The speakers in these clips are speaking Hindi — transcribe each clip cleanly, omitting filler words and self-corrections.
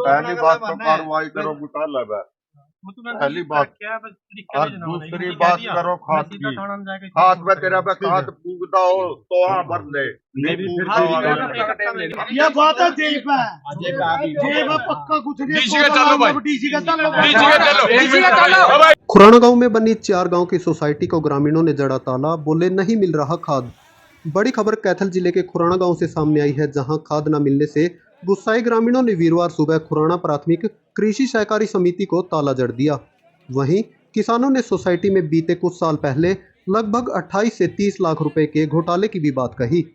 पहली बात तो कार्रवाई करो घोटाला है, पहली बात। और दूसरी बात करो खाद की, खाद में तेरा पे खाद फूकता हो तो वहाँ भर ले। ये बात है जेब में पक्का कुछ नहीं। खुराना गांव में बनी 4 गांव की सोसाइटी को ग्रामीणों ने जड़ा ताला, बोले नहीं मिल रहा खाद। बड़ी खबर कैथल जिले के खुराना गांव से सामने आई है, जहां खाद न मिलने से गुस्साए ग्रामीणों ने वीरवार सुबह खुराना प्राथमिक कृषि सहकारी समिति को ताला जड़ दिया। वहीं किसानों ने सोसाइटी में बीते कुछ साल पहले लगभग 28 से 30 लाख रुपए के घोटाले की भी बात कही।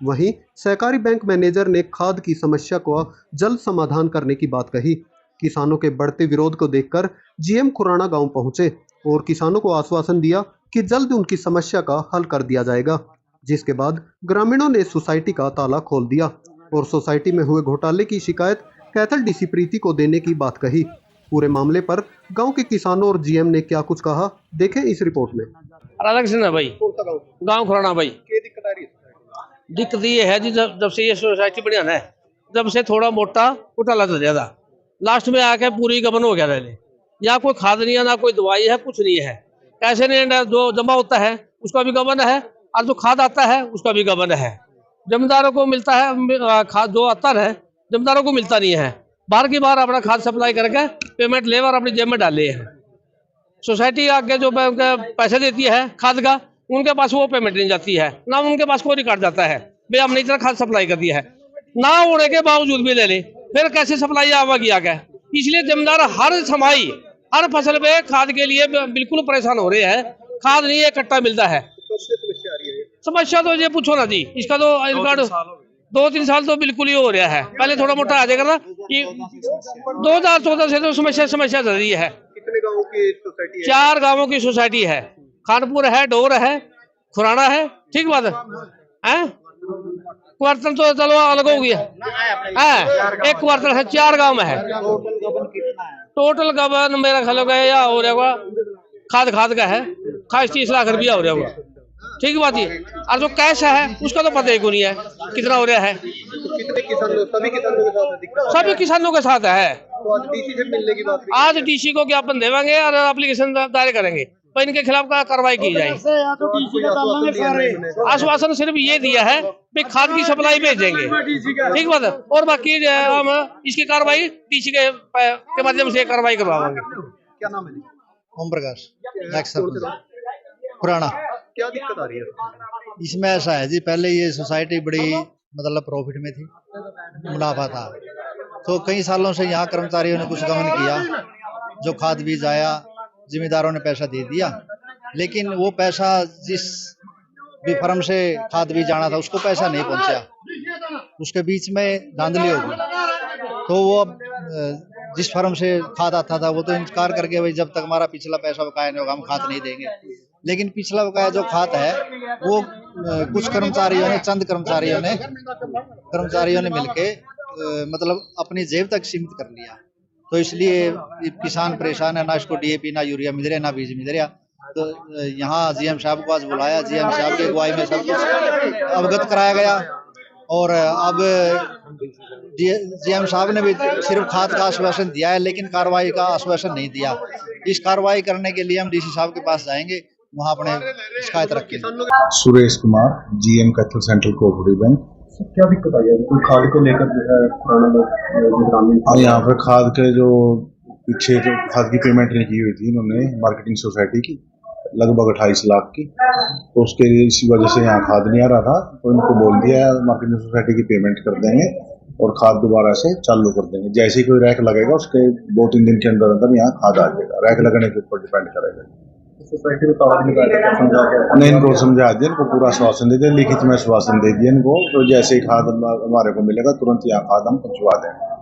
वहीं सहकारी बैंक मैनेजर ने खाद की समस्या को जल्द समाधान करने की बात कही। किसानों के बढ़ते विरोध को देखकर जीएम खुराना गांव पहुंचे और किसानों को आश्वासन दिया कि जल्द उनकी समस्या का हल कर दिया जाएगा, जिसके बाद ग्रामीणों ने सोसाइटी का ताला खोल दिया और सोसाइटी में हुए घोटाले की शिकायत कैथल डीसी प्रीति को देने की बात कही। पूरे मामले पर गांव के किसानों और जीएम ने क्या कुछ कहा, देखें इस रिपोर्ट में। अलग से ना भाई, गांव खुराना भाई, दिक्कत ये है जी, जब से ये सोसाइटी बढ़िया है, जब से थोड़ा मोटा घोटाला चल जाता, लास्ट में आके पूरी गबन हो गया रहने। यहाँ कोई खाद नहीं है, ना कोई दवाई है, कुछ नहीं है। कैसे नहीं, जो जमा होता है उसका भी गबन है और जो खाद आता है उसका भी गबन है। जमींदारों को मिलता है खाद, जो आता है जमींदारों को मिलता नहीं है। बाहर की बार अपना खाद सप्लाई करके पेमेंट ले और अपनी जेब में डाले हैं। सोसाइटी आगे जो पैसे देती है खाद का, उनके पास वो पेमेंट नहीं जाती है, ना उनके पास कोई रिकॉर्ड जाता है भाई हमने इतना खाद सप्लाई कर दिया है, ना होने के बावजूद भी ले ले, फिर कैसे सप्लाई आवागी आ गया। इसलिए जमींदार हर समाई हर फसल पे खाद के लिए बिल्कुल परेशान हो रहे हैं। खाद नहीं इकट्ठा मिलता है। समस्या तो ये पूछो ना जी, इसका तो रिकॉर्ड 2-3 साल तो बिल्कुल ही हो रहा है। पहले थोड़ा मोटा आ जाएगा ना कि 2014 से तो समस्या चल रही है। कितने गांवों की सोसाइटी है? 4 गांवों की सोसाइटी है। खानपुर है, डोर है, खुराना है, ठीक बात है। क्वार्टर तो चलो अलग हो गया है, एक क्वार्टर है, 4 गांव में है। टोटल गबन मेरा ख्याल हो रहा होगा खाद का है 30 लाख रुपया हो रहा होगा, ठीक बात है। और जो कैश है उसका तो पता ही को नहीं है कितना हो रहा है। सभी किसानों के साथ है। तो आज डीसी से मिलने की बात, आज डीसी को ज्ञापन देवांगे और एप्लीकेशन दायर करेंगे, तो इनके खिलाफ कार्रवाई की जाए। आश्वासन सिर्फ ये दिया है कि खाद की सप्लाई भेजेंगे, ठीक बात है, और बाकी हम इसकी कार्रवाई डीसी के माध्यम से कार्रवाई करवाएंगे। क्या नाम है? ओम प्रकाश, पुराना। क्या दिक्कत आ रही है इसमें? ऐसा है जी, पहले ये सोसाइटी बड़ी मतलब प्रॉफिट में थी, मुनाफा था, तो कई सालों से यहाँ कर्मचारियों ने कुछ गमन किया। जो खाद बीज आया, जिम्मेदारों ने पैसा दे दिया, लेकिन वो पैसा जिस भी फर्म से खाद बीज आना था उसको पैसा नहीं पहुंचा। उसके बीच में धांधली हो गई, तो वो जिस फर्म से खाद आता था वो तो इनकार करके भाई जब तक हमारा पिछला पैसा बकाया नहीं होगा हम खाद नहीं देंगे। लेकिन पिछला बकाया जो खाद है वो कुछ कर्मचारियों ने, चंद कर्मचारियों ने मिलके मतलब अपनी जेब तक सीमित कर लिया। तो इसलिए किसान परेशान है, ना इसको डीएपी ना यूरिया मिल रहा, ना बीज मिल रहा। तो यहाँ जीएम साहब को आज बुलाया, जीएम साहब की अगुवाई में सब कुछ अवगत कराया गया। और अब जीएम साहब ने भी सिर्फ खाद का आश्वासन दिया है, लेकिन कार्रवाई का आश्वासन नहीं दिया। इस कार्रवाई करने के लिए हम डीसी साहब के पास जाएंगे, वहाँ अपने शिकायत रखेंगे। Suresh Kumar, GM Kaithal central cooperative bank. क्या दिक्कत आई है? कोई खाद को लेकर जो है पुराना ग्रामीण और यहाँ पर खाद के जो पीछे जो खाद की पेमेंट नहीं की हुई थी इन्होंने मार्केटिंग सोसाइटी की लगभग 28 लाख की, तो उसके इसी वजह से यहाँ खाद नहीं आ रहा था। तो इनको बोल दिया मार्केटिंग सोसाइटी की पेमेंट कर देंगे और खाद दोबारा से चालू कर देंगे। जैसे ही कोई रैक लगेगा उसके 2-3 दिन के अंदर अंदर यहाँ खाद आ जाएगा। रैक लगने के ऊपर डिपेंड करेगा। सोसाइटी को ताला समझा के नहीं, इनको समझा दिया, इनको पूरा आश्वासन दे दिया, लिखित में आश्वासन दे दिया इनको। तो जैसे ही खाद हमारे को मिलेगा तुरंत यहाँ खाद हम पहुँचवा देंगे।